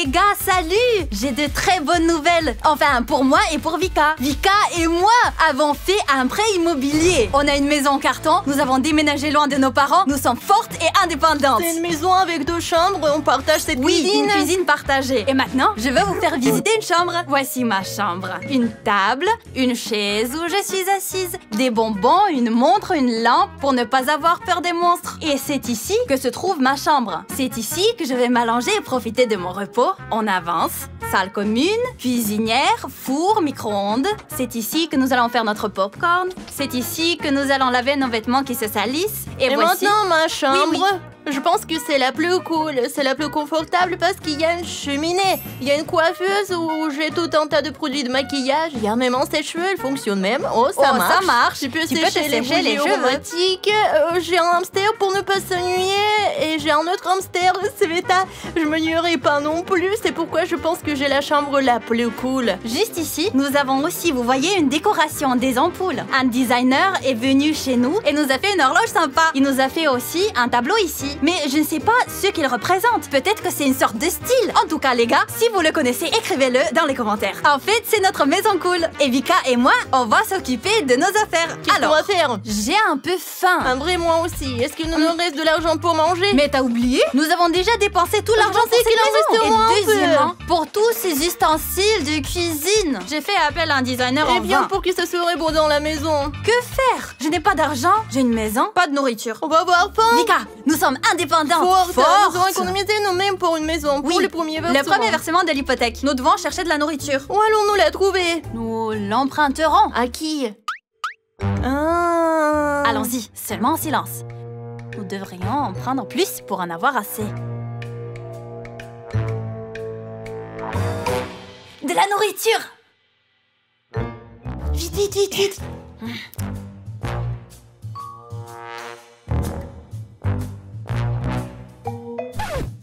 les gars, salut! J'ai de très bonnes nouvelles. Enfin, pour moi et pour Vika. Vika et moi avons fait un prêt immobilier. On a une maison en carton, nous avons déménagé loin de nos parents, nous sommes fortes et indépendantes. C'est une maison avec 2 chambres, on partage cette cuisine. Une cuisine partagée. Et maintenant, je vais vous faire visiter une chambre. Voici ma chambre. Une table, une chaise où je suis assise, des bonbons, une montre, une lampe pour ne pas avoir peur des monstres. Et c'est ici que se trouve ma chambre. C'est ici que je vais m'allonger et profiter de mon repos. On avance. Salle commune, cuisinière, four, micro-ondes. C'est ici que nous allons faire notre popcorn. C'est ici que nous allons laver nos vêtements qui se salissent. Et voici... maintenant, ma chambre. Oui. Je pense que c'est la plus cool, c'est la plus confortable parce qu'il y a une cheminée, il y a une coiffeuse où j'ai tout un tas de produits de maquillage, il y a même un sèche-cheveux, elle fonctionne même. Oh, ça marche. Tu peux sécher les cheveux aromatiques. J'ai un hamster pour ne pas s'ennuyer et j'ai un autre hamster, Sveta. Je me nuirai pas non plus, c'est pourquoi je pense que j'ai la chambre la plus cool. Juste ici, nous avons aussi, vous voyez, une décoration, des ampoules. Un designer est venu chez nous et nous a fait une horloge sympa. Il nous a fait aussi un tableau ici. Mais je ne sais pas ce qu'il représente. Peut-être que c'est une sorte de style. En tout cas, les gars, si vous le connaissez, écrivez-le dans les commentaires. En fait, c'est notre maison cool. Et Vika et moi, on va s'occuper de nos affaires. Qu'est-ce qu'on va faire? J'ai un peu faim. Un vrai, moi aussi. Est-ce qu'il nous reste de l'argent pour manger? Mais t'as oublié? Nous avons déjà dépensé tout l'argent pour cette maison. Et deuxièmement, pour tous ces ustensiles de cuisine, j'ai fait appel à un designer en Eh bien, vain. pour que ça serait beau dans la maison. Que faire? Je n'ai pas d'argent, j'ai une maison, pas de nourriture. On va avoir faim. Vika, nous sommes indépendantes. Nous avons économisé nous-mêmes pour une maison, pour le premier versement. Le premier versement de l'hypothèque. Nous devons chercher de la nourriture. Où allons-nous la trouver? Nous l'emprunterons. À qui? Allons-y, seulement en silence. Nous devrions en prendre plus pour en avoir assez. De la nourriture! Vite, vite, vite, vite!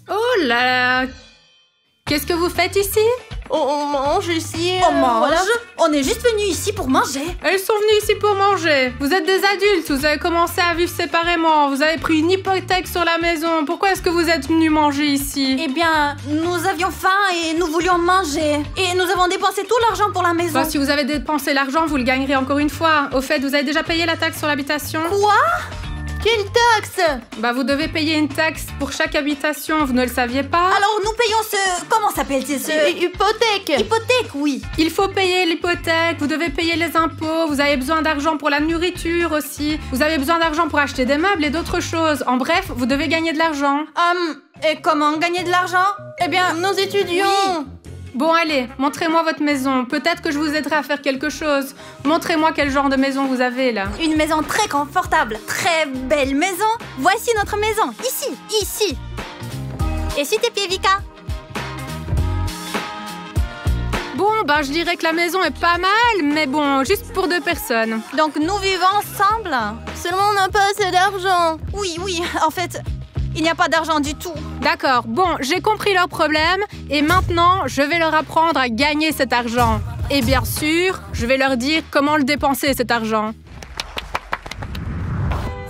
Oh là là! Qu'est-ce que vous faites ici? On mange ici. On mange? Voilà. On est juste venus ici pour manger. Elles sont venues ici pour manger. Vous êtes des adultes, vous avez commencé à vivre séparément, vous avez pris une hypothèque sur la maison. Pourquoi est-ce que vous êtes venus manger ici? Eh bien, nous avions faim et nous voulions manger. Et nous avons dépensé tout l'argent pour la maison. Bah, si vous avez dépensé l'argent, vous le gagnerez encore une fois. Au fait, vous avez déjà payé la taxe sur l'habitation? Quoi? Quelle taxe? Bah, vous devez payer une taxe pour chaque habitation, vous ne le saviez pas? Alors, nous payons ce... Comment s'appelle-t-il Hypothèque. Hypothèque, oui. Il faut payer l'hypothèque, vous devez payer les impôts, vous avez besoin d'argent pour la nourriture aussi, vous avez besoin d'argent pour acheter des meubles et d'autres choses. En bref, vous devez gagner de l'argent. Et comment gagner de l'argent? Eh bien, Nos étudiants. Oui. Bon, allez, montrez-moi votre maison. Peut-être que je vous aiderai à faire quelque chose. Montrez-moi quel genre de maison vous avez, là. une maison très confortable, très belle maison. Voici notre maison, ici. Essuie tes pieds, Vika. Bon, bah, je dirais que la maison est pas mal, mais bon, juste pour 2 personnes. Donc, nous vivons ensemble? Seulement, on n'a pas assez d'argent. Oui, en fait, il n'y a pas d'argent du tout. D'accord, bon, j'ai compris leurs problèmes, et maintenant, je vais leur apprendre à gagner cet argent. Et bien sûr, je vais leur dire comment le dépenser, cet argent.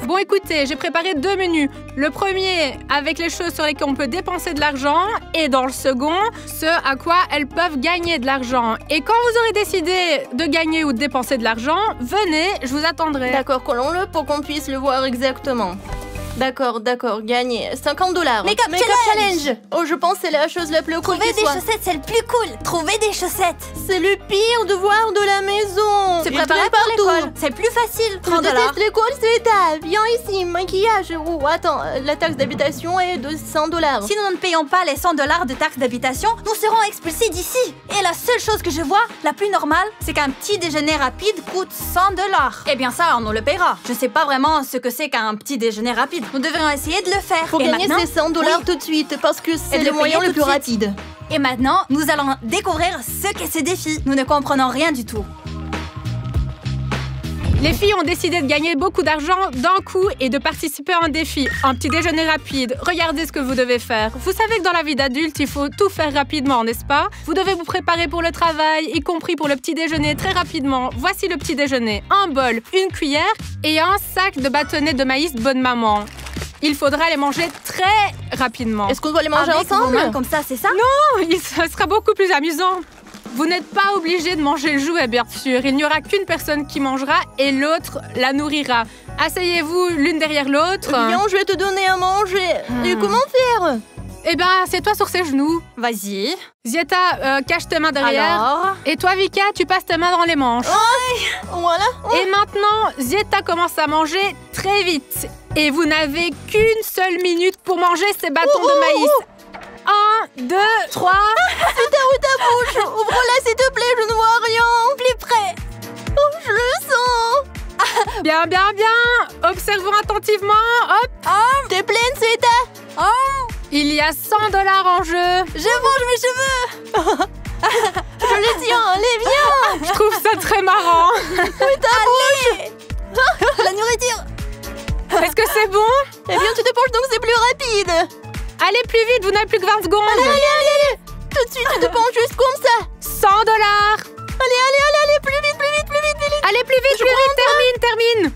Bon, écoutez, j'ai préparé 2 menus. Le premier, avec les choses sur lesquelles on peut dépenser de l'argent. Et dans le second, ce à quoi elles peuvent gagner de l'argent. Et quand vous aurez décidé de gagner ou de dépenser de l'argent, venez, je vous attendrai. D'accord, collons-le pour qu'on puisse le voir exactement. D'accord, gagné. $50. Make-up challenge. Oh, je pense que c'est la chose la plus cool Trouver qui des soit. chaussettes, c'est le plus cool. Trouver des chaussettes. C'est le pire devoir de la maison. Se Il préparer pleut pour partout. l'école. C'est plus facile. Je 30 $. déteste l'école, Sveta. Viens ici, maquillage. Oh, attends, la taxe d'habitation est de $100. Si nous ne payons pas les 100 $ de taxes d'habitation, nous serons expulsés d'ici. Et la seule chose que je vois, la plus normale, c'est qu'un petit déjeuner rapide coûte 100 $. Eh bien ça, on nous le paiera. Je sais pas vraiment ce que c'est qu'un petit déjeuner rapide. Nous devrions essayer de le faire. Faut Et gagner maintenant, ces $100 oui. tout de suite parce que c'est de le le moyen payer le tout plus de suite. rapide. Et maintenant, nous allons découvrir ce qu'est ce défi. Nous ne comprenons rien du tout. Les filles ont décidé de gagner beaucoup d'argent d'un coup et de participer à un défi, un petit déjeuner rapide. Regardez ce que vous devez faire. Vous savez que dans la vie d'adulte, il faut tout faire rapidement, n'est-ce pas? Vous devez vous préparer pour le travail, y compris pour le petit déjeuner très rapidement. Voici le petit déjeuner. Un bol, une cuillère et un sac de bâtonnets de maïs Bonne Maman. Il faudra les manger très rapidement. Est-ce qu'on doit les manger Avec vos ensemble? mains comme ça, c'est ça? Non, ça sera beaucoup plus amusant. Vous n'êtes pas obligé de manger le jouet, bien sûr. Il n'y aura qu'une personne qui mangera et l'autre la nourrira. Asseyez-vous l'une derrière l'autre. Viens, je vais te donner à manger. Et comment faire? Eh ben, assieds-toi sur ses genoux. Vas-y. Zieta, cache tes mains derrière. Alors? Et toi, Vika, tu passes tes mains dans les manches. Voilà. Et maintenant, Zieta commence à manger très vite. Et vous n'avez qu'une seule minute pour manger ces bâtons de maïs. 1, 2, 3. C'est où ta bouche? Ouvre-la, s'il te plaît, je ne vois rien. Plus près. Oh, je le sens. Bien, bien, bien. Observons attentivement. Hop. T'es pleine, Sveta? Il y a $100 en jeu. Je mange mes cheveux. Je les tiens, allez, viens. Je trouve ça très marrant. La nourriture. Est-ce que c'est bon? Eh bien, tu te penches donc c'est plus rapide. Allez plus vite, vous n'avez plus que 20 secondes. Allez. Tout de suite, tu te penches juste comme ça. $100. Allez, plus vite. Allez plus vite, termine.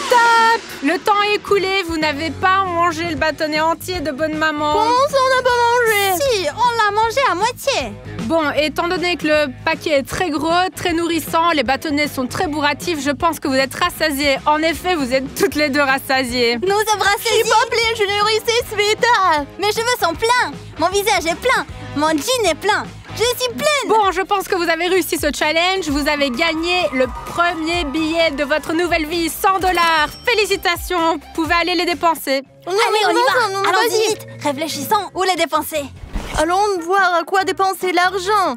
Stop. Le temps est écoulé, vous n'avez pas mangé le bâtonnet entier de bonne maman. Comment ça, on n'a pas mangé? Si, on l'a mangé à moitié. Bon, étant donné que le paquet est très gros, très nourrissant, les bâtonnets sont très bourratifs, je pense que vous êtes rassasiés. En effet, vous êtes toutes les deux rassasiées. Nous sommes Je suis rassasiés. pas pleine, je nourrissais Sveta. Mes cheveux sont pleins. Mon visage est plein. Mon jean est plein. Je suis pleine. Bon, je pense que vous avez réussi ce challenge. Vous avez gagné le premier billet de votre nouvelle vie, $100. Félicitations, vous pouvez aller les dépenser. Allez, on y va. Non, Allons-y vas-y. vite. Réfléchissons où les dépenser. Allons voir à quoi dépenser l'argent.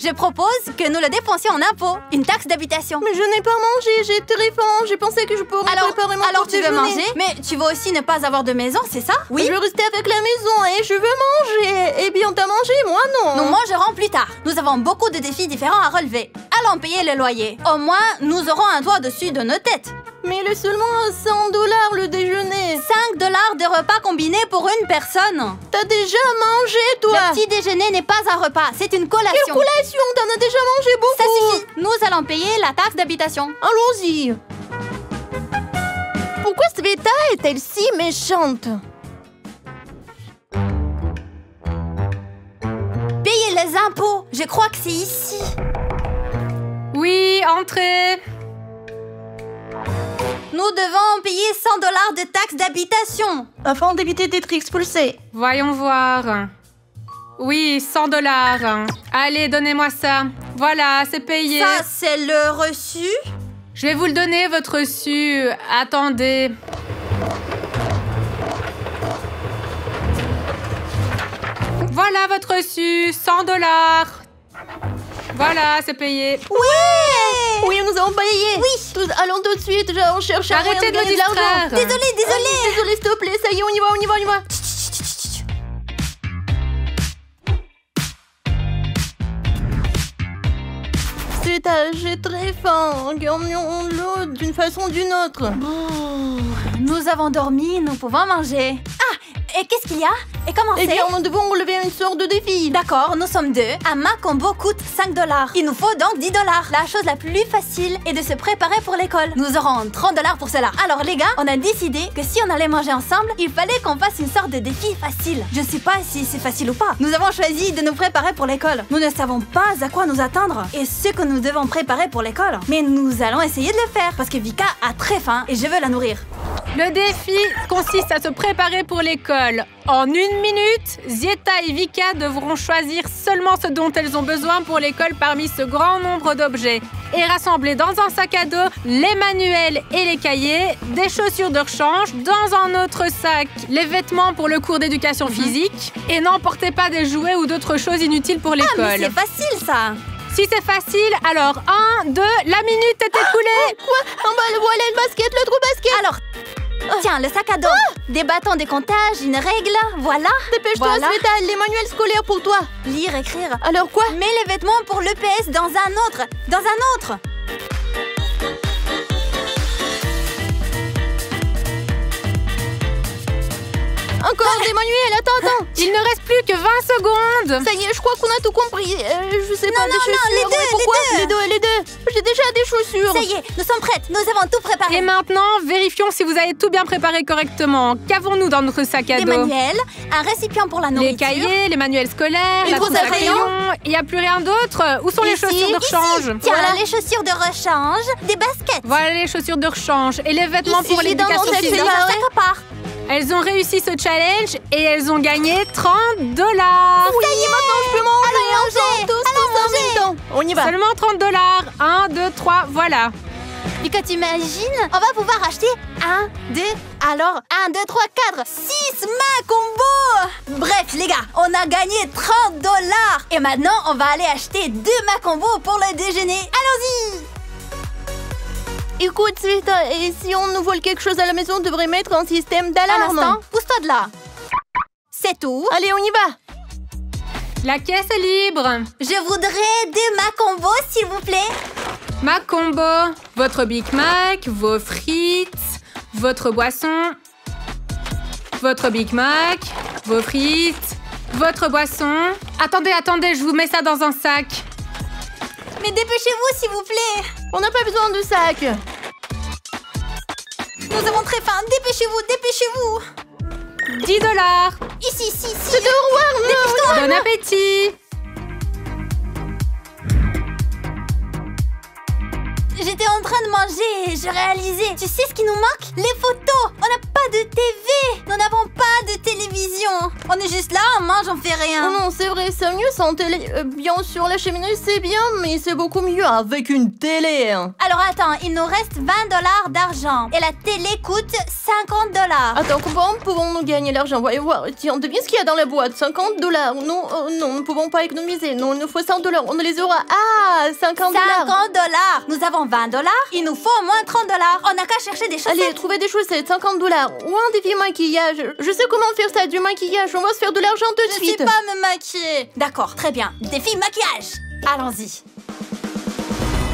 Je propose que nous le dépensions en impôts, une taxe d'habitation. Mais je n'ai pas mangé, j'ai très faim. J'ai pensé que je pourrais préparer mon Alors tu veux déjeuner. manger, mais tu veux aussi ne pas avoir de maison, c'est ça? Oui. Je veux rester avec la maison et je veux manger. Eh bien, t'as mangé, moi non. Nous mangerons plus tard. Nous avons beaucoup de défis différents à relever. Allons payer le loyer. Au moins, nous aurons un toit dessus de nos têtes. Mais il est seulement à $100 le déjeuner. $5 de repas combinés pour une personne. T'as déjà mangé, toi. Le petit déjeuner n'est pas un repas, c'est une collation. Quelle collation? T'en as déjà mangé beaucoup. Ça suffit. Nous allons payer la taxe d'habitation. Allons-y. Pourquoi Sveta est-elle si méchante? Payer les impôts. Je crois que c'est ici. Oui, entrez. Nous devons payer $100 de taxe d'habitation. Afin d'éviter d'être expulsés. Voyons voir. Oui, $100. Allez, donnez-moi ça. Voilà, c'est payé. Ça, c'est le reçu. Je vais vous le donner, votre reçu. Attendez. Voilà votre reçu, $100. Voilà, c'est payé. Oui. Oui, nous avons payé. Oui. Allons tout de suite, on cherche à Arrêtez de me gagner l'argent. distraire. Désolée. Désolée, s'il te plaît, ça y est, on y va. Sveta, j'ai très faim. Gagnons-le d'une façon ou d'une autre. Nous avons dormi, nous pouvons manger. Ah, et qu'est-ce qu'il y a? Et comment Eh c'est? bien, nous devons relever une sorte de défi. D'accord, nous sommes deux. Un Mac combo coûte $5. Il nous faut donc $10. La chose la plus facile est de se préparer pour l'école. Nous aurons $30 pour cela. Alors les gars, on a décidé que si on allait manger ensemble, il fallait qu'on fasse une sorte de défi facile. Je sais pas si c'est facile ou pas. Nous avons choisi de nous préparer pour l'école. Nous ne savons pas à quoi nous attendre et ce que nous devons préparer pour l'école. Mais nous allons essayer de le faire parce que Vika a très faim et je veux la nourrir. Le défi consiste à se préparer pour l'école. En 1 minute, Zieta et Vika devront choisir seulement ce dont elles ont besoin pour l'école parmi ce grand nombre d'objets et rassembler dans un sac à dos les manuels et les cahiers, des chaussures de rechange, dans un autre sac les vêtements pour le cours d'éducation physique et n'emportez pas des jouets ou d'autres choses inutiles pour l'école. Ah, mais c'est facile ça. Si c'est facile, alors 1, 2, la minute est écoulée. Quoi? En bas, voilà le basket, le trou basket. Alors, tiens, le sac à dos, des bâtons de comptage, une règle, voilà. Dépêche-toi, Voilà. Sveta, les manuels scolaires pour toi. Lire, écrire. Alors quoi? Mets les vêtements pour l'EPS dans un autre. Encore des manuels, attends. Il ne reste plus que 20 secondes. Ça y est, je crois qu'on a tout compris. Je sais pas, Non, des chaussures. les deux, mais pourquoi? les deux. Les deux. J'ai déjà des chaussures. Ça y est, nous sommes prêtes. Nous avons tout préparé. Et maintenant, vérifions si vous avez tout bien préparé correctement. Qu'avons-nous dans notre sac à dos? Des manuels, un récipient pour la nourriture. Les cahiers, les manuels scolaires, la trousse à crayon. Il n'y a plus rien d'autre. Où sont les chaussures de rechange? Tiens, voilà les chaussures de rechange, des baskets. Voilà les chaussures de rechange. Et les vêtements pour l'éducation physique. Elles ont réussi ce challenge et elles ont gagné 30$. Ça y est, maintenant je peux manger. Allons manger. On y va. Seulement 30$. 1, 2, 3, voilà. Et quand tu imagines, on va pouvoir acheter 1, 2, alors 1, 2, 3, 4, 6 mains combo. Bref, les gars, on a gagné 30$. Et maintenant, on va aller acheter 2 mains combo pour le déjeuner. Allons-y. Écoute, Sveta, et si on nous vole quelque chose à la maison, on devrait mettre un système d'alarme. Un instant, pousse-toi de là. C'est tout. Allez, on y va. La caisse est libre. Je voudrais 2 mains combo, s'il vous plaît. Mac combo, votre Big Mac, vos frites, votre boisson, votre Big Mac, vos frites, votre boisson. Attendez, je vous mets ça dans un sac. Mais dépêchez-vous, s'il vous plaît. On n'a pas besoin de sac. Nous avons très faim. Dépêchez-vous. 10$. Ici. C'est de roi. Dépêche-toi. Bon appétit. J'étais en train de manger et je réalisais. Tu sais ce qui nous manque? Les photos. On n'a pas de TV. Nous n'avons pas de télévision. On est juste là, on mange, on fait rien. Oh non, c'est vrai, c'est mieux sans télé. Bien sûr, la cheminée, c'est bien, mais c'est beaucoup mieux avec une télé. Alors attends, il nous reste 20$ d'argent. Et la télé coûte 50$. Attends, comment pouvons-nous gagner l'argent? Voyons voir. Tiens, devine ce qu'il y a dans la boîte. 50$. Non, nous ne pouvons pas économiser. Non, il nous faut 100$. On les aura. Ah, 50$. 50$. Nous avons 20$. Il nous faut au moins 30$. On n'a qu'à chercher des chaussettes. Allez, trouver des chaussettes. 50$. Ou un défi maquillage. Je sais comment faire ça, du maquillage. On va se faire de l'argent tout de suite. Je sais pas me maquiller. D'accord, très bien. Défi maquillage. Allons-y.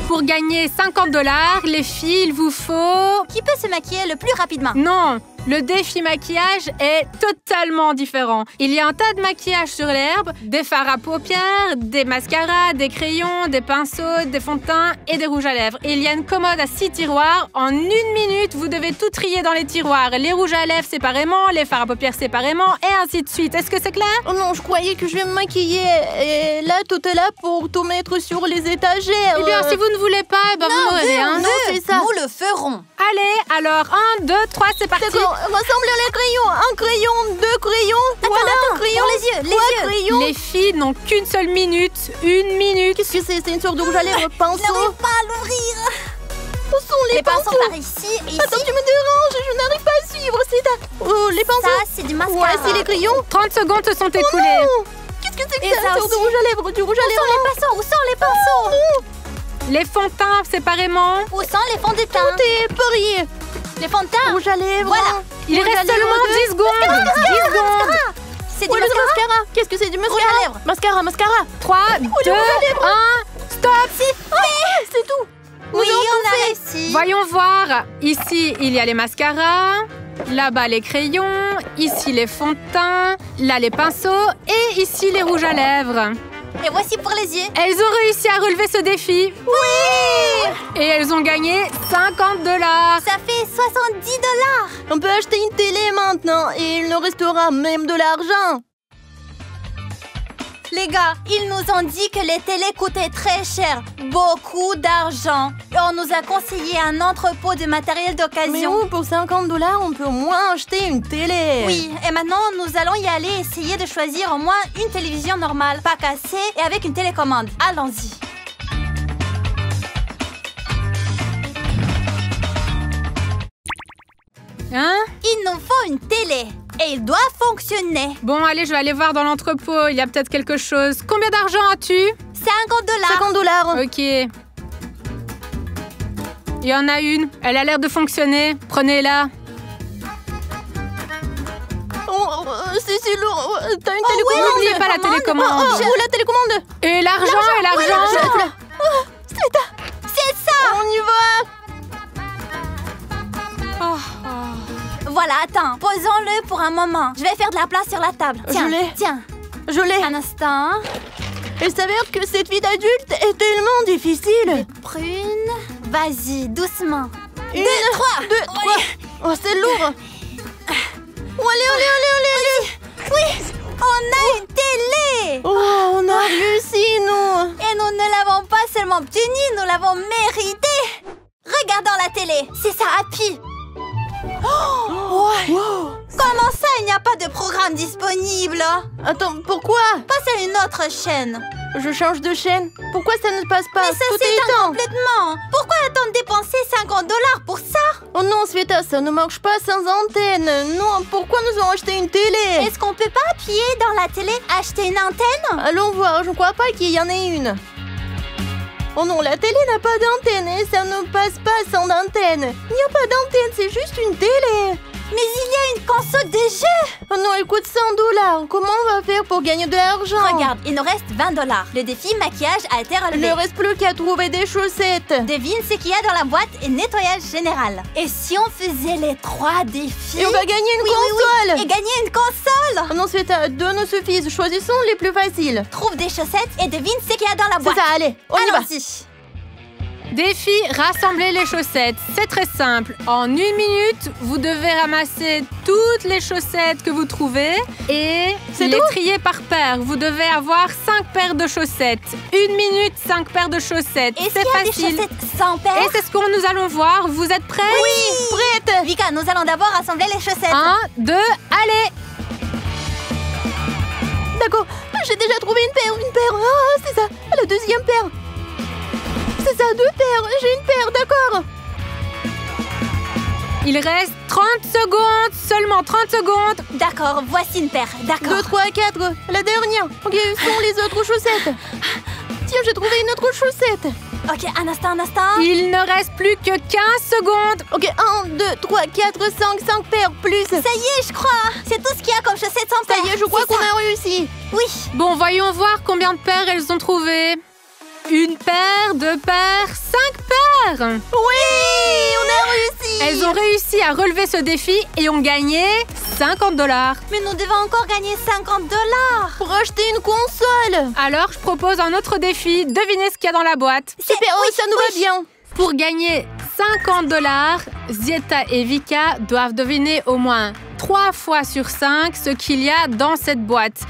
Pour gagner 50$, les filles, il vous faut... Qui peut se maquiller le plus rapidement? Non, le défi maquillage est totalement différent. Il y a un tas de maquillage sur l'herbe, des fards à paupières, des mascaras, des crayons, des pinceaux, des fonds de teint et des rouges à lèvres. Et il y a une commode à 6 tiroirs. En 1 minute, vous devez tout trier dans les tiroirs. Les rouges à lèvres séparément, les fards à paupières séparément et ainsi de suite. Est-ce que c'est clair? Oh non, je croyais que je vais me maquiller. Et là, tout est là pour tout mettre sur les étagères. Eh bien, si vous ne voulez pas, ben vous n'aurez rien. Non, c'est ça. Nous le ferons. Allez, alors 1, 2, 3, c'est parti. D'accord, rassemblez les crayons. Un crayon, 2 crayons. Voilà un crayon. Pour les yeux, crayons. Les filles n'ont qu'une seule minute. 1 minute. Qu'est-ce que c'est? C'est une sorte de rouge à lèvres, pinceau. Je n'arrive pas à l'ouvrir. Où sont les pinceaux par ici et ici. Attends, tu me déranges, je n'arrive pas à suivre. Oh, les pinceaux. Ça, c'est du mascara. Voici les crayons. 30 secondes se sont écoulées. Non. Qu'est-ce que c'est que Et ça? ça Une sorte de aussi. rouge à lèvres, du rouge à lèvres. Où sont les pinceaux? Les fonds de teint séparément. Où sont les fonds de teint? Tout est parié. Les fonds de teint? Rouge à lèvres. Voilà. Il reste seulement 10 secondes. 10 secondes. C'est du Ouais, le mascara. mascara. Qu'est-ce que c'est du mascara? Rouge à lèvres. Mascara. 3, 2, 1, stop. C'est tout. Oui, on a réussi. Voyons voir. Ici, il y a les mascaras. Là-bas, les crayons. Ici, les fonds de teint. Là, les pinceaux. Et ici, les rouges à lèvres. Et voici pour les yeux. Elles ont réussi à relever ce défi. Oui. Et elles ont gagné 50$. Ça fait 70$. On peut acheter une télé maintenant et il nous restera même de l'argent. Les gars, ils nous ont dit que les télés coûtaient très cher, beaucoup d'argent. Et on nous a conseillé un entrepôt de matériel Mais d'occasion. où, pour 50$, on peut au moins acheter une télé. Oui, et maintenant, nous allons y aller essayer de choisir au moins une télévision normale, pas cassée et avec une télécommande. Allons-y. Hein? Il nous faut une télé et il doit fonctionner. Bon, allez, je vais aller voir dans l'entrepôt. Il y a peut-être quelque chose. Combien d'argent as-tu? 50$. 50$. Ok. Il y en a une. Elle a l'air de fonctionner. Prenez-la. C'est lourd. T'as une Oh, télécommande? ouais, N'oubliez pas la télécommande. Oh, la télécommande. Et l'argent. C'est ça. On y va. Voilà, attends. Posons-le pour un moment. Je vais faire de la place sur la table. Tiens, Je l'ai. tiens. Je l'ai. Un instant. Il s'avère que cette vie d'adulte est tellement difficile. Prune. Vas-y, doucement. 1, 2, 3. Oh, c'est lourd. Oh, allez. Oui, on a une télé. Oh, on a réussi, nous. Et nous ne l'avons pas seulement obtenue, nous l'avons méritée. Regardons la télé. C'est ça, Happy. Oh, ouais. Wow. Comment ça, il n'y a pas de programme disponible? Attends, pourquoi? Passe à une autre chaîne. Je change de chaîne. Pourquoi ça ne passe pas? Mais ça s'éteint complètement. Pourquoi attendre dépenser $50 pour ça? Oh non, Sveta, ça ne marche pas sans antenne. Non, pourquoi nous avons acheté une télé? Est-ce qu'on peut pas appuyer dans la télé, acheter une antenne? Allons voir, je ne crois pas qu'il y en ait une. Oh non, la télé n'a pas d'antenne et ça ne passe pas sans antenne. Il n'y a pas d'antenne, c'est juste une télé. Mais il y a une console de jeu. Oh non, elle coûte $100. Comment on va faire pour gagner de l'argent? Regarde, il nous reste $20. Le défi maquillage a été relevé. Il ne reste plus qu'à trouver des chaussettes. Devine ce qu'il y a dans la boîte et nettoyage général. Et si on faisait les 3 défis? Et on va gagner une console. Oui. Et gagner une console. Oh non, Sveta, 2 ne suffisent. Choisissons les plus faciles. Trouve des chaussettes et devine ce qu'il y a dans la boîte. C'est ça, allez, on y va. Défi, rassembler les chaussettes. C'est très simple. En 1 minute, vous devez ramasser toutes les chaussettes que vous trouvez et les trier par paire. Vous devez avoir 5 paires de chaussettes. 1 minute, 5 paires de chaussettes. C'est facile. Des chaussettes sans paires? Et c'est ce que nous allons voir. Vous êtes prêts? Oui, prête. Vika, nous allons d'abord rassembler les chaussettes. 1, 2, allez. D'accord, j'ai déjà trouvé une paire. Ah, c'est ça, la deuxième paire. C'est ça, 2 paires. J'ai une paire, d'accord. Il reste 30 secondes, seulement 30 secondes. D'accord, voici une paire, d'accord. 2, 3, 4, la dernière. Ok, où sont les autres chaussettes? Tiens, j'ai trouvé une autre chaussette. Ok, un instant. Il ne reste plus que 15 secondes. Ok, 1, 2, 3, 4, 5 paires plus. Ça y est, je crois. C'est tout ce qu'il y a comme chaussettes sans paires. Ça y est, je crois qu'on a réussi. Oui. Bon, voyons voir combien de paires elles ont trouvé. 1 paire, 2 paires, 5 paires. Oui, on a réussi. Elles ont réussi à relever ce défi et ont gagné $50. Mais nous devons encore gagner $50 pour acheter une console. Alors, je propose un autre défi. Devinez ce qu'il y a dans la boîte. Super, oui, ça nous va bien. Pour gagner $50, Zieta et Vika doivent deviner au moins 3 fois sur 5 ce qu'il y a dans cette boîte.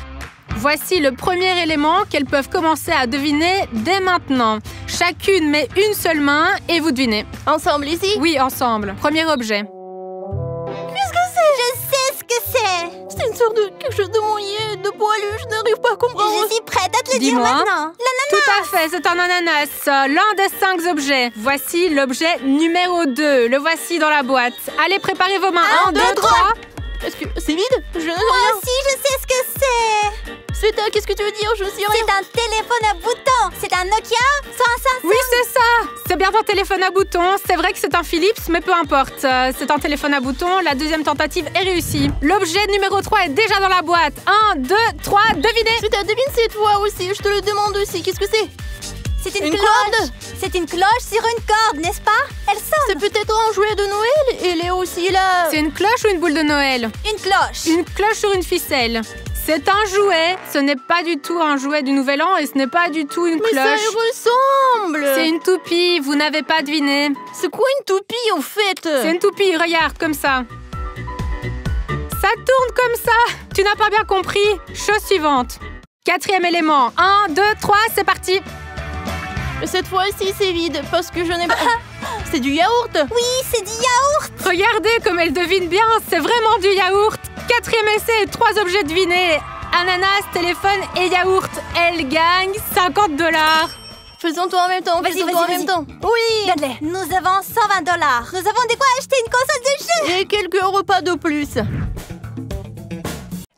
Voici le premier élément qu'elles peuvent commencer à deviner dès maintenant. Chacune met une seule main et vous devinez. Ensemble ici? Oui, ensemble. Premier objet. Qu'est-ce que c'est? Je sais ce que c'est. C'est une sorte de quelque chose de mouillé, de poilu, je n'arrive pas à comprendre. Je suis prête à te le dire maintenant. L'ananas. Tout à fait, c'est un ananas. L'un des 5 objets. Voici l'objet numéro 2. Le voici dans la boîte. Allez, préparez vos mains. 1, 2, 3. Est-ce que c'est vide? Je ne sais rien. Moi aussi, je sais ce que c'est. Sveta, qu'est-ce que tu veux dire? Je ne sais rien. C'est un téléphone à boutons. C'est un Nokia 105. Oui, c'est ça. C'est bien un téléphone à boutons. C'est vrai que c'est un Philips, mais peu importe. C'est un téléphone à boutons. La deuxième tentative est réussie. L'objet numéro 3 est déjà dans la boîte. 1, 2, 3, devinez. Sveta, devine cette fois aussi. Je te le demande aussi. Qu'est-ce que c'est? C'est une cloche. C'est une cloche sur une corde, n'est-ce pas? Elle sonne. C'est peut-être un jouet de Noël. Elle est aussi là. C'est une cloche ou une boule de Noël? Une cloche. Une cloche sur une ficelle. C'est un jouet. Ce n'est pas du tout un jouet du Nouvel An et ce n'est pas du tout une cloche. Mais ça y ressemble. C'est une toupie. Vous n'avez pas deviné. C'est quoi une toupie en fait? C'est une toupie. Regarde, comme ça. Ça tourne comme ça. Tu n'as pas bien compris. Chose suivante. 4e élément. 1, 2, 3, c'est parti. Cette fois-ci, c'est vide parce que je n'ai pas... C'est du yaourt. Oui, c'est du yaourt. Regardez comme elle devine bien. C'est vraiment du yaourt. 4e essai, 3 objets devinés. Ananas, téléphone et yaourt. Elle gagne $50. Faisons tout en même temps. Vas-y. Même temps. Oui. Donne-les. Nous avons $120. Nous avons de quoi acheter une console de jeu. Et quelques repas de plus.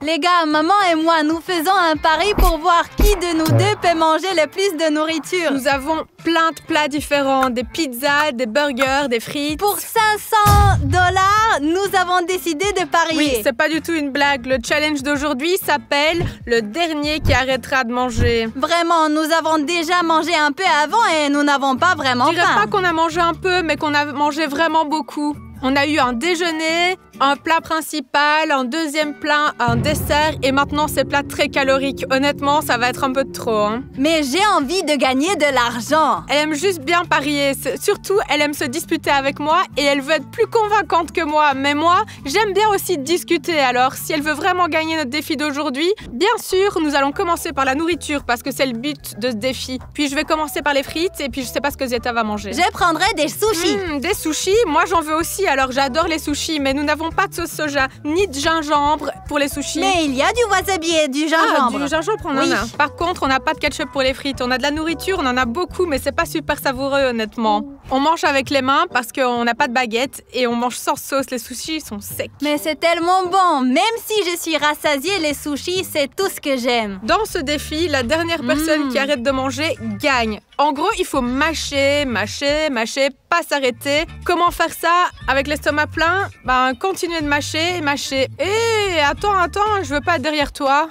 Les gars, maman et moi, nous faisons un pari pour voir qui de nous deux peut manger le plus de nourriture. Nous avons plein de plats différents, des pizzas, des burgers, des frites. Pour $500, nous avons décidé de parier. Oui, c'est pas du tout une blague. Le challenge d'aujourd'hui s'appelle « Le dernier qui arrêtera de manger ». Vraiment, nous avons déjà mangé un peu avant et nous n'avons pas vraiment faim. Je dirais pas qu'on a mangé un peu, mais qu'on a mangé vraiment beaucoup. On a eu un déjeuner, un plat principal, un deuxième plat, un dessert et maintenant ces plats très caloriques. Honnêtement, ça va être un peu trop. Hein. Mais j'ai envie de gagner de l'argent. Elle aime juste bien parier. Surtout, elle aime se disputer avec moi et elle veut être plus convaincante que moi. Mais moi, j'aime bien aussi discuter. Alors, si elle veut vraiment gagner notre défi d'aujourd'hui, bien sûr, nous allons commencer par la nourriture parce que c'est le but de ce défi. Puis je vais commencer par les frites et puis je sais pas ce que Zieta va manger. Je prendrai des sushis. Des sushis, moi j'en veux aussi. Alors j'adore les sushis, mais nous n'avons pas de sauce soja ni de gingembre pour les sushis. Mais il y a du wasabi et du gingembre. Du gingembre, on en a. Par contre, on n'a pas de ketchup pour les frites. On a de la nourriture, on en a beaucoup, mais c'est pas super savoureux, honnêtement. On mange avec les mains parce qu'on n'a pas de baguette et on mange sans sauce. Les sushis sont secs. Mais c'est tellement bon. Même si je suis rassasiée, les sushis, c'est tout ce que j'aime. Dans ce défi, la dernière personne qui arrête de manger gagne. En gros, il faut mâcher, pas s'arrêter. Comment faire ça avec l'estomac plein? Continuer de mâcher. Hé, attends, je veux pas être derrière toi.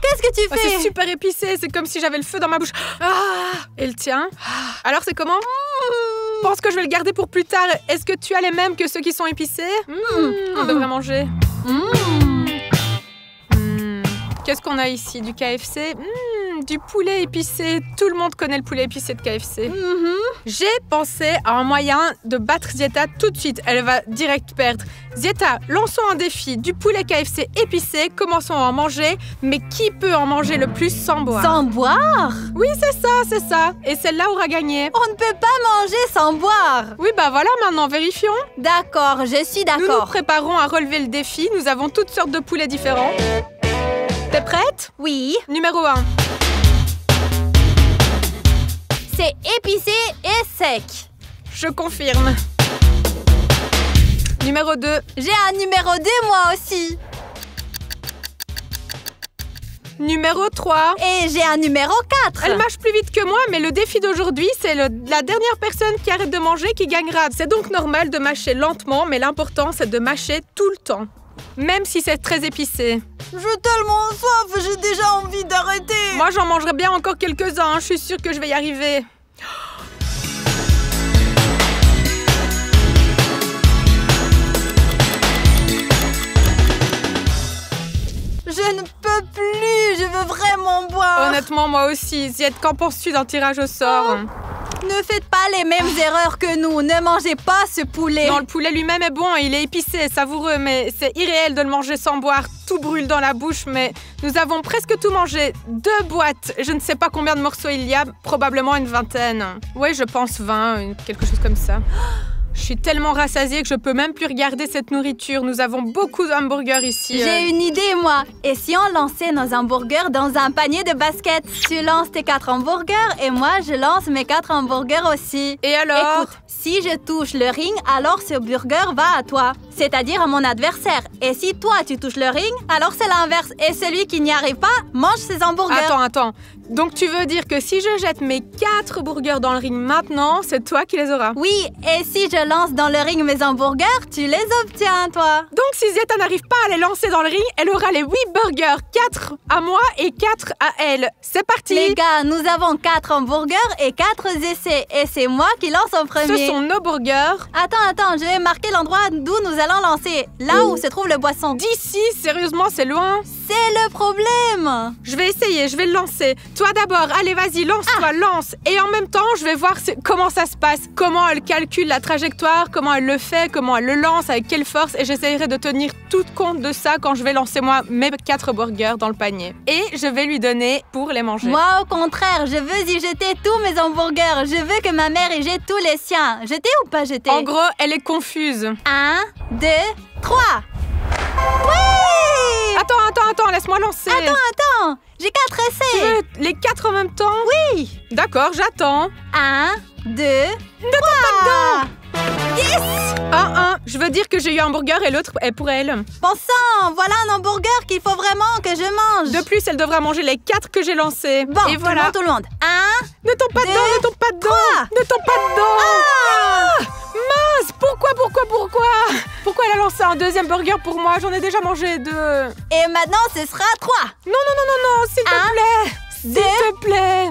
Qu'est-ce que tu fais? C'est super épicé, c'est comme si j'avais le feu dans ma bouche. Et le tien? Alors c'est comment? Je pense que je vais le garder pour plus tard. Est-ce que tu as les mêmes que ceux qui sont épicés? On devrait manger. Qu'est-ce qu'on a ici? Du KFC? Du poulet épicé. Tout le monde connaît le poulet épicé de KFC. J'ai pensé à un moyen de battre Zieta tout de suite. Elle va direct perdre. Zieta, lançons un défi. Du poulet KFC épicé. Commençons à en manger. Mais qui peut en manger le plus sans boire? Sans boire? Oui, c'est ça. Et celle-là aura gagné. On ne peut pas manger sans boire. Oui, voilà, maintenant, vérifions. D'accord, je suis d'accord. Nous nous préparons à relever le défi. Nous avons toutes sortes de poulets différents. T'es prête? Oui. Numéro 1. C'est épicé et sec. Je confirme. Numéro 2. J'ai un numéro 2 moi aussi. Numéro 3. Et j'ai un numéro 4. Elle mâche plus vite que moi, mais le défi d'aujourd'hui, c'est la dernière personne qui arrête de manger qui gagnera. C'est donc normal de mâcher lentement, mais l'important, c'est de mâcher tout le temps. Même si c'est très épicé. J'ai tellement soif, j'ai déjà envie d'arrêter. Moi, j'en mangerai bien encore quelques-uns. Je suis sûre que je vais y arriver. Je ne peux plus, je veux vraiment boire. Honnêtement, moi aussi. Ziet, qu'en penses-tu d'un tirage au sort? Ne faites pas les mêmes erreurs que nous. Ne mangez pas ce poulet. Non, le poulet lui-même est bon. Il est épicé, savoureux, mais c'est irréel de le manger sans boire. Tout brûle dans la bouche, mais nous avons presque tout mangé. 2 boîtes. Je ne sais pas combien de morceaux il y a. Probablement une vingtaine. Oui, je pense 20, quelque chose comme ça. Je suis tellement rassasiée que je peux même plus regarder cette nourriture. Nous avons beaucoup d'hamburgers ici. J'ai une idée, moi. Et si on lançait nos hamburgers dans un panier de basket? Tu lances tes 4 hamburgers et moi, je lance mes 4 hamburgers aussi. Et alors? Écoute, si je touche le ring, alors ce burger va à toi. C'est-à-dire à mon adversaire. Et si toi, tu touches le ring, alors c'est l'inverse. Et celui qui n'y arrive pas, mange ses hamburgers. Attends. Donc tu veux dire que si je jette mes 4 burgers dans le ring maintenant, c'est toi qui les auras? Oui, et si je lance dans le ring mes hamburgers, tu les obtiens, toi. Donc si Zieta n'arrive pas à les lancer dans le ring, elle aura les 8 burgers. 4 à moi et 4 à elle. C'est parti. Les gars, nous avons 4 hamburgers et 4 essais. Et c'est moi qui lance en premier. Ce sont nos burgers. Attends, je vais marquer l'endroit d'où nous allons lancer. Là où se trouve le boisson. D'ici, sérieusement, c'est loin. C'est le problème. Je vais essayer, je vais le lancer. Toi d'abord, allez, vas-y, lance-toi, lance. Et en même temps, je vais voir comment ça se passe. Comment elle calcule la trajectoire, comment elle le fait, comment elle le lance, avec quelle force. Et j'essaierai de tenir tout compte de ça quand je vais lancer moi mes 4 burgers dans le panier. Et je vais lui donner pour les manger. Moi, au contraire, je veux y jeter tous mes hamburgers. Je veux que ma mère y jette tous les siens. Jeter ou pas jeter? En gros, elle est confuse. 1, 2, 3. Oui! Attends, laisse-moi lancer. Attends, j'ai 4 essais. Tu veux les 4 en même temps? Oui. D'accord, j'attends. 1, 2, 3. Ne tombe pas dedans. Yes! 1. Je veux dire que j'ai eu un hamburger et l'autre est pour elle. Bon sang, voilà un hamburger qu'il faut vraiment que je mange. De plus, elle devra manger les 4 que j'ai lancés. Bon, et voilà. Tout le monde. 1, ne tombe pas dedans, ne tombe pas dedans. 3. Ne tombe pas dedans. Mince, pourquoi? Pourquoi elle a lancer un deuxième burger pour moi. J'en ai déjà mangé 2. Et maintenant, ce sera 3. Non, s'il te plaît. S'il te plaît.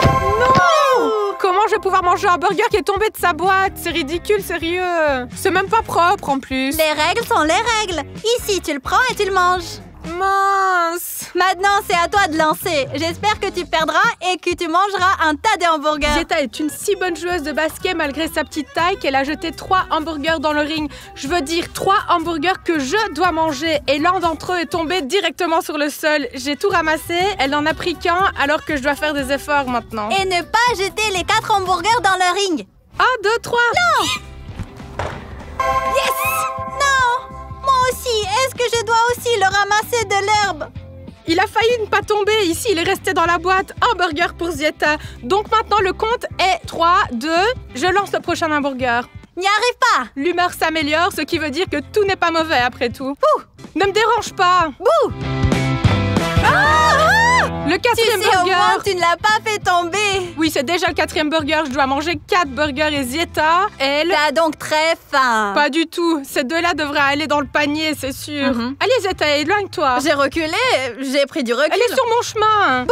Non! Comment je vais pouvoir manger un burger qui est tombé de sa boîte? C'est ridicule, sérieux. C'est même pas propre en plus. Les règles sont les règles. Ici, tu le prends et tu le manges. Mince. Maintenant, c'est à toi de lancer. J'espère que tu perdras et que tu mangeras un tas de hamburgers. Zeta est une si bonne joueuse de basket malgré sa petite taille qu'elle a jeté 3 hamburgers dans le ring. Je veux dire 3 hamburgers que je dois manger. Et l'un d'entre eux est tombé directement sur le sol. J'ai tout ramassé, elle n'en a pris qu'un alors que je dois faire des efforts maintenant. Et ne pas jeter les 4 hamburgers dans le ring. 1, 2, 3. Non! Yes! Non! Moi aussi, est-ce que je dois aussi le ramasser de l'herbe? Il a failli ne pas tomber. Ici, il est resté dans la boîte. Un burger pour Zeta. Donc maintenant, le compte est 3, 2. Je lance le prochain hamburger. N'y arrive pas! L'humeur s'améliore, ce qui veut dire que tout n'est pas mauvais après tout. Bouh! Ne me dérange pas. Bouh! Le 4e burger. Au moins, tu ne l'as pas fait tomber. Oui, c'est déjà le 4e burger. Je dois manger 4 burgers et Zeta, elle... T'as donc très faim. Pas du tout. Ces 2-là devraient aller dans le panier, c'est sûr. Allez, Zeta, éloigne-toi. J'ai reculé. J'ai pris du recul. Elle est sur mon chemin.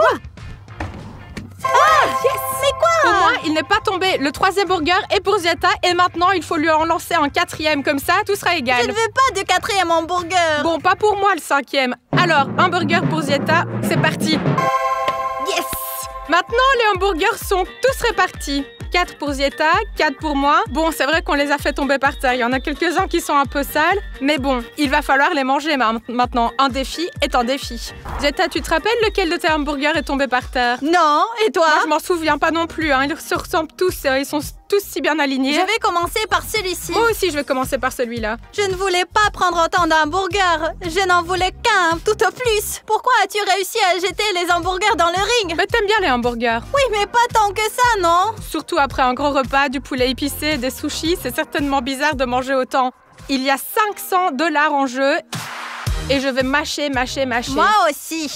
Yes! Mais quoi? Au moins, il n'est pas tombé. Le 3e burger est pour Zeta et maintenant, il faut lui en lancer un 4e. Comme ça, tout sera égal. Je ne veux pas de 4e hamburger. Bon, pas pour moi le 5e. Alors, un burger pour Zeta, c'est parti. Yes! Maintenant, les hamburgers sont tous répartis. 4 pour Zeta, 4 pour moi. Bon, c'est vrai qu'on les a fait tomber par terre. Il y en a quelques-uns qui sont un peu sales. Mais bon, il va falloir les manger maintenant. Un défi est un défi. Zeta, tu te rappelles lequel de tes hamburgers est tombé par terre? Non, et toi? Moi, je m'en souviens pas non plus. Ils se ressemblent tous. Ils sont tous si bien alignés. Je vais commencer par celui-ci. Moi aussi, je vais commencer par celui-là. Je ne voulais pas prendre autant d'hamburgers. Je n'en voulais qu'un, tout au plus. Pourquoi as-tu réussi à jeter les hamburgers dans le ring? Mais t'aimes bien les hamburgers. Oui, mais pas tant que ça, non? Surtout après un gros repas, du poulet épicé, des sushis, c'est certainement bizarre de manger autant. Il y a $500 en jeu et je vais mâcher. Moi aussi.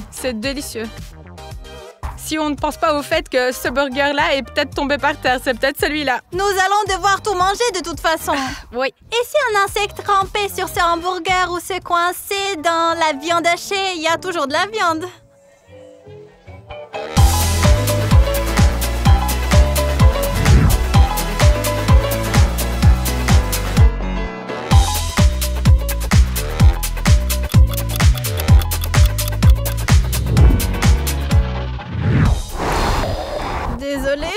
C'est délicieux. Si on ne pense pas au fait que ce burger-là est peut-être tombé par terre, c'est peut-être celui-là. Nous allons devoir tout manger de toute façon. Oui. Et si un insecte rampait sur ce hamburger ou se coinçait dans la viande hachée, il y a toujours de la viande. Désolée.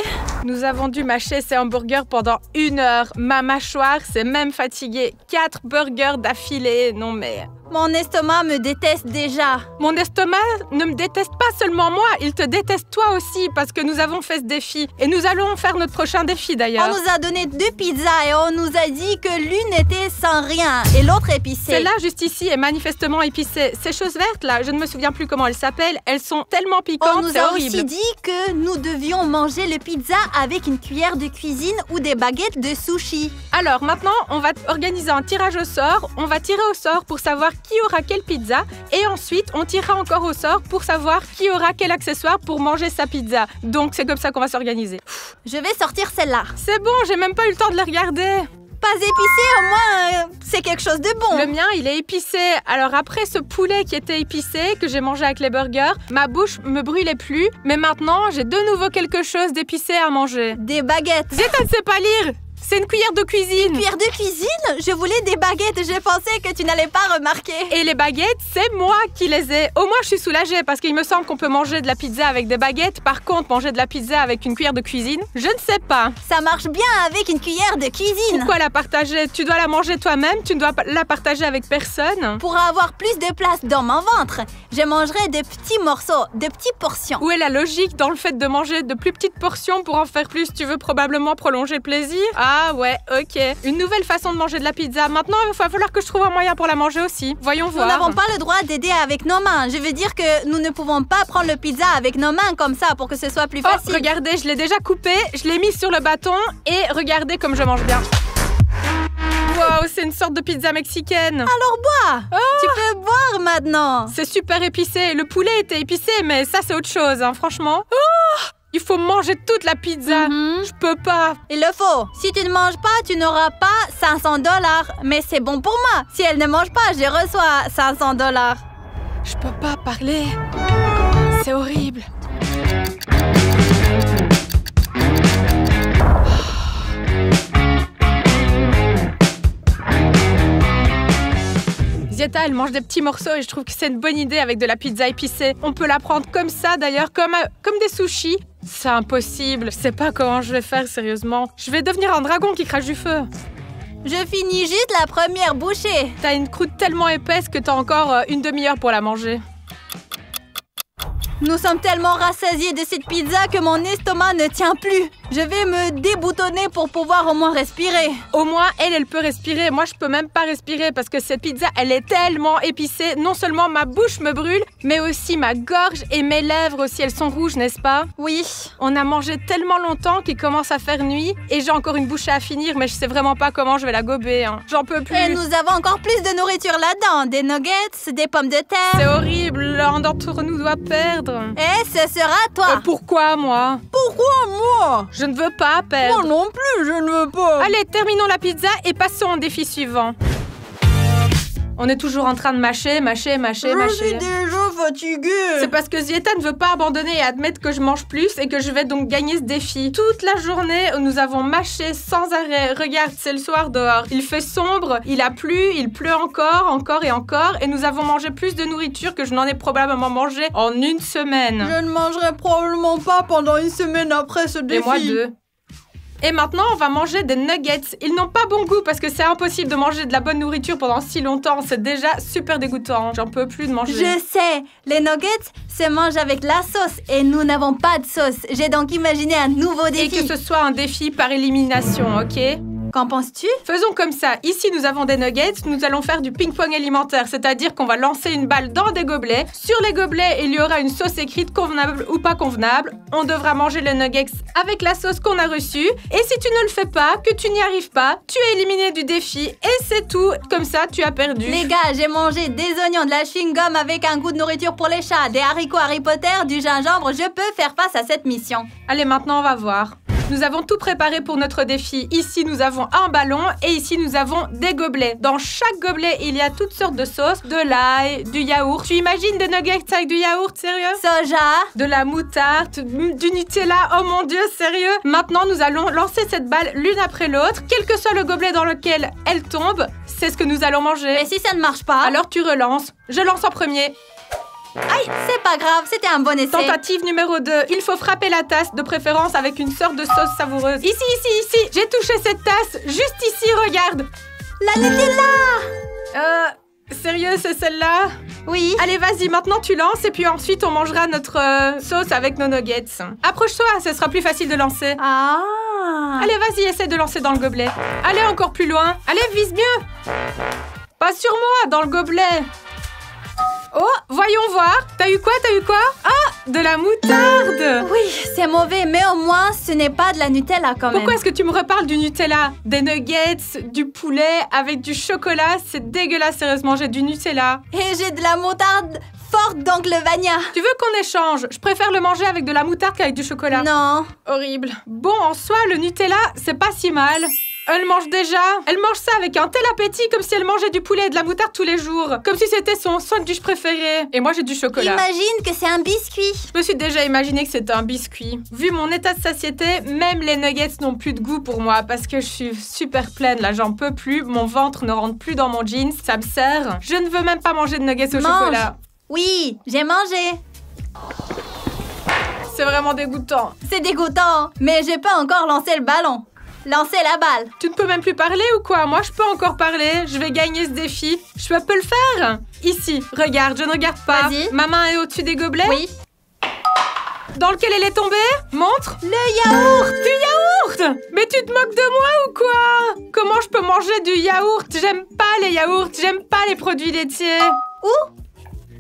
Nous avons dû mâcher ces hamburgers pendant 1 heure. Ma mâchoire s'est même fatiguée. 4 burgers d'affilée. Non mais... Mon estomac me déteste déjà. Mon estomac ne me déteste pas seulement moi, il te déteste toi aussi parce que nous avons fait ce défi. Et nous allons faire notre prochain défi d'ailleurs. On nous a donné 2 pizzas et on nous a dit que l'une était sans rien et l'autre épicée. Celle-là, juste ici, est manifestement épicée. Ces choses vertes là, je ne me souviens plus comment elles s'appellent, elles sont tellement piquantes, c'est horrible. On nous a aussi dit que nous devions manger le pizza avec une cuillère de cuisine ou des baguettes de sushi. Alors maintenant, on va organiser un tirage au sort. On va tirer au sort pour savoir qui aura quelle pizza et ensuite on tirera encore au sort pour savoir qui aura quel accessoire pour manger sa pizza. Donc c'est comme ça qu'on va s'organiser. Je vais sortir celle-là. C'est bon, j'ai même pas eu le temps de la regarder. Pas épicé, au moins c'est quelque chose de bon. Le mien, il est épicé. Alors après ce poulet qui était épicé, que j'ai mangé avec les burgers, ma bouche me brûlait plus. Mais maintenant, j'ai de nouveau quelque chose d'épicé à manger. Des baguettes. Zeta ne sait pas lire. C'est une cuillère de cuisine. Une cuillère de cuisine? Je voulais des baguettes. Je pensais que tu n'allais pas remarquer. Et les baguettes, c'est moi qui les ai. Au moins, je suis soulagée parce qu'il me semble qu'on peut manger de la pizza avec des baguettes. Par contre, manger de la pizza avec une cuillère de cuisine, je ne sais pas. Ça marche bien avec une cuillère de cuisine. Pourquoi la partager? Tu dois la manger toi-même, tu ne dois pas la partager avec personne. Pour avoir plus de place dans mon ventre, je mangerai de petits morceaux, de petites portions. Où est la logique dans le fait de manger de plus petites portions pour en faire plus? Tu veux probablement prolonger le plaisir? Ah ouais, ok. Une nouvelle façon de manger de la pizza. Maintenant, il va falloir que je trouve un moyen pour la manger aussi. Voyons voir. Nous n'avons pas le droit d'aider avec nos mains. Je veux dire que nous ne pouvons pas prendre le pizza avec nos mains comme ça pour que ce soit plus facile. Oh, regardez, je l'ai déjà coupé, je l'ai mis sur le bâton et regardez comme je mange bien. Wow, c'est une sorte de pizza mexicaine. Alors bois. Tu peux boire maintenant. C'est super épicé. Le poulet était épicé, mais ça, c'est autre chose, hein, franchement. Il faut manger toute la pizza. Je peux pas. Il le faut. Si tu ne manges pas, tu n'auras pas 500 $. Mais c'est bon pour moi. Si elle ne mange pas, je reçois 500 $. Je peux pas parler. C'est horrible. Zieta, elle mange des petits morceaux et je trouve que c'est une bonne idée avec de la pizza épicée. On peut la prendre comme ça d'ailleurs, comme des sushis. C'est impossible. Je sais pas comment je vais faire, sérieusement. Je vais devenir un dragon qui crache du feu. Je finis juste la première bouchée. T'as une croûte tellement épaisse que t'as encore une demi-heure pour la manger. Nous sommes tellement rassasiés de cette pizza que mon estomac ne tient plus. Je vais me déboutonner pour pouvoir au moins respirer. Au moins, elle peut respirer. Moi, je peux même pas respirer parce que cette pizza, elle est tellement épicée. Non seulement ma bouche me brûle, mais aussi ma gorge et mes lèvres aussi, elles sont rouges, n'est-ce pas? Oui. On a mangé tellement longtemps qu'il commence à faire nuit et j'ai encore une bouchée à finir, mais je sais vraiment pas comment je vais la gober. Hein. J'en peux plus. Et nous avons encore plus de nourriture là-dedans. Des nuggets, des pommes de terre. C'est horrible. L'un d'entre nous doit perdre. Et ce sera toi. Pourquoi moi? Pourquoi moi? Je ne veux pas perdre. Moi non plus, je ne veux pas. Allez, terminons la pizza et passons au défi suivant. On est toujours en train de mâcher. Je suis déjà fatiguée. C'est parce que Zieta ne veut pas abandonner et admettre que je mange plus et que je vais donc gagner ce défi. Toute la journée, nous avons mâché sans arrêt. Regarde, c'est le soir dehors. Il fait sombre, il a plu, il pleut encore et nous avons mangé plus de nourriture que je n'en ai probablement mangé en une semaine. Je ne mangerai probablement pas pendant une semaine après ce défi. Et moi 2. Et maintenant, on va manger des nuggets. Ils n'ont pas bon goût parce que c'est impossible de manger de la bonne nourriture pendant si longtemps. C'est déjà super dégoûtant. J'en peux plus de manger. Je sais, les nuggets se mangent avec la sauce et nous n'avons pas de sauce. J'ai donc imaginé un nouveau défi. Et que ce soit un défi par élimination, ok? Qu'en penses-tu? Faisons comme ça. Ici, nous avons des nuggets. Nous allons faire du ping-pong alimentaire, c'est-à-dire qu'on va lancer une balle dans des gobelets. Sur les gobelets, il y aura une sauce écrite, convenable ou pas convenable. On devra manger les nuggets avec la sauce qu'on a reçue. Et si tu ne le fais pas, que tu n'y arrives pas, tu es éliminé du défi. Et c'est tout. Comme ça, tu as perdu. Les gars, j'ai mangé des oignons, de la chewing-gum avec un goût de nourriture pour les chats, des haricots Harry Potter, du gingembre. Je peux faire face à cette mission. Allez, maintenant, on va voir. Nous avons tout préparé pour notre défi. Ici, nous avons un ballon et ici, nous avons des gobelets. Dans chaque gobelet, il y a toutes sortes de sauces, de l'ail, du yaourt. Tu imagines des nuggets avec du yaourt, sérieux? Soja. De la moutarde, du Nutella, oh mon Dieu, sérieux? Maintenant, nous allons lancer cette balle l'une après l'autre. Quel que soit le gobelet dans lequel elle tombe, c'est ce que nous allons manger. Et si ça ne marche pas? Alors tu relances. Je lance en premier. Aïe, c'est pas grave, c'était un bon essai. Tentative numéro 2. Il faut frapper la tasse, de préférence avec une sorte de sauce savoureuse. Ici. J'ai touché cette tasse. Juste ici, regarde. La Nutella. Sérieux, c'est celle-là? Oui. Allez, vas-y, maintenant tu lances et puis ensuite on mangera notre sauce avec nos nuggets. Approche-toi, ce sera plus facile de lancer. Ah. Allez, vas-y, essaie de lancer dans le gobelet. Allez, encore plus loin. Allez, vise mieux. Pas sur moi, dans le gobelet. Oh, voyons voir. T'as eu quoi? Ah, de la moutarde. Oui, c'est mauvais, mais au moins, ce n'est pas de la Nutella quand même. Pourquoi est-ce que tu me reparles du Nutella? Des nuggets, du poulet avec du chocolat, c'est dégueulasse, sérieusement, j'ai du Nutella. Et j'ai de la moutarde forte d'Oncle Vania. Tu veux qu'on échange? Je préfère le manger avec de la moutarde qu'avec du chocolat. Non. Horrible. Bon, en soi, le Nutella, c'est pas si mal. Elle mange déjà. Elle mange ça avec un tel appétit comme si elle mangeait du poulet et de la moutarde tous les jours. Comme si c'était son sandwich préféré. Et moi, j'ai du chocolat. Imagine que c'est un biscuit. Je me suis déjà imaginé que c'était un biscuit. Vu mon état de satiété, même les nuggets n'ont plus de goût pour moi parce que je suis super pleine. Là, j'en peux plus. Mon ventre ne rentre plus dans mon jeans. Ça me serre. Je ne veux même pas manger de nuggets au chocolat. Oui, j'ai mangé. C'est vraiment dégoûtant. C'est dégoûtant, mais j'ai pas encore lancé le ballon. Lancez la balle. Tu ne peux même plus parler ou quoi? Moi, je peux encore parler. Je vais gagner ce défi. Je peux le faire. Ici, regarde, je ne regarde pas. Vas-y. Ma main est au-dessus des gobelets. Oui. Dans lequel elle est tombée? Montre. Le yaourt. Du yaourt. Mais tu te moques de moi ou quoi? Comment je peux manger du yaourt? J'aime pas les yaourts. J'aime pas les produits laitiers. Où?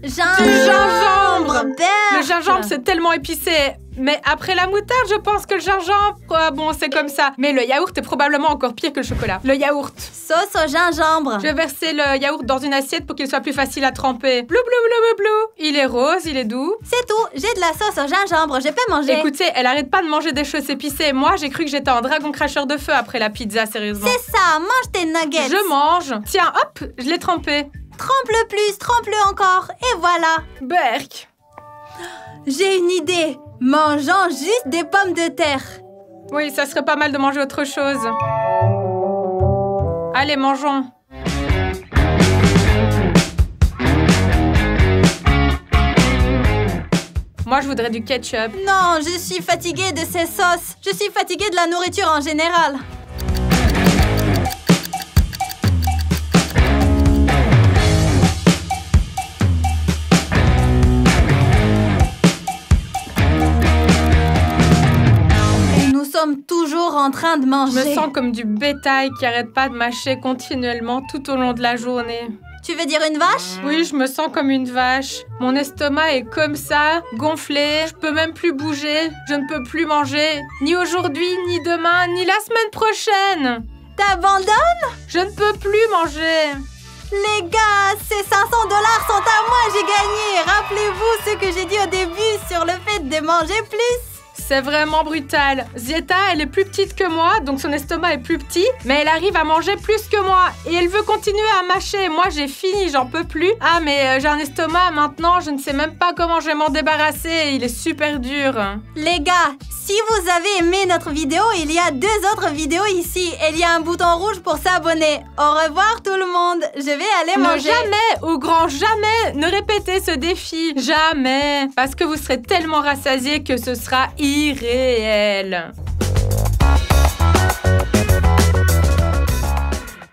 Du gingembre. Berk. Le gingembre, c'est tellement épicé. Mais après la moutarde, je pense que le gingembre... bon, c'est comme ça. Mais le yaourt est probablement encore pire que le chocolat. Le yaourt. Sauce au gingembre. Je vais verser le yaourt dans une assiette pour qu'il soit plus facile à tremper. Blou, blou, blou, blou, blou. Il est rose, il est doux. C'est tout. J'ai de la sauce au gingembre. Je peux manger. Écoutez, elle arrête pas de manger des choses épicées. Moi, j'ai cru que j'étais un dragon cracheur de feu après la pizza, sérieusement. C'est ça. Mange tes nuggets. Je mange. Tiens, hop, je l'ai trempé. Trempe-le plus, trempe-le encore. Et voilà. Berk. J'ai une idée. Mangeons juste des pommes de terre. Oui, ça serait pas mal de manger autre chose. Allez, mangeons. Moi, je voudrais du ketchup. Non, je suis fatiguée de ces sauces. Je suis fatiguée de la nourriture en général. Nous sommes toujours en train de manger. Je me sens comme du bétail qui arrête pas de mâcher continuellement tout au long de la journée. Tu veux dire une vache? Oui, je me sens comme une vache. Mon estomac est comme ça, gonflé. Je peux même plus bouger. Je ne peux plus manger. Ni aujourd'hui, ni demain, ni la semaine prochaine. T'abandonnes? Je ne peux plus manger. Les gars, ces 500 $ sont à moi, j'ai gagné. Rappelez-vous ce que j'ai dit au début sur le fait de manger plus. C'est vraiment brutal. Zieta, elle est plus petite que moi, donc son estomac est plus petit, mais elle arrive à manger plus que moi. Et elle veut continuer à mâcher. Moi, j'ai fini, j'en peux plus. Ah, mais j'ai un estomac maintenant, je ne sais même pas comment je vais m'en débarrasser. Il est super dur. Les gars, si vous avez aimé notre vidéo, il y a 2 autres vidéos ici. Et il y a un bouton rouge pour s'abonner. Au revoir tout le monde. Je vais aller manger. Jamais, au grand jamais, ne répétez ce défi. Jamais. Parce que vous serez tellement rassasiés que ce sera irréel.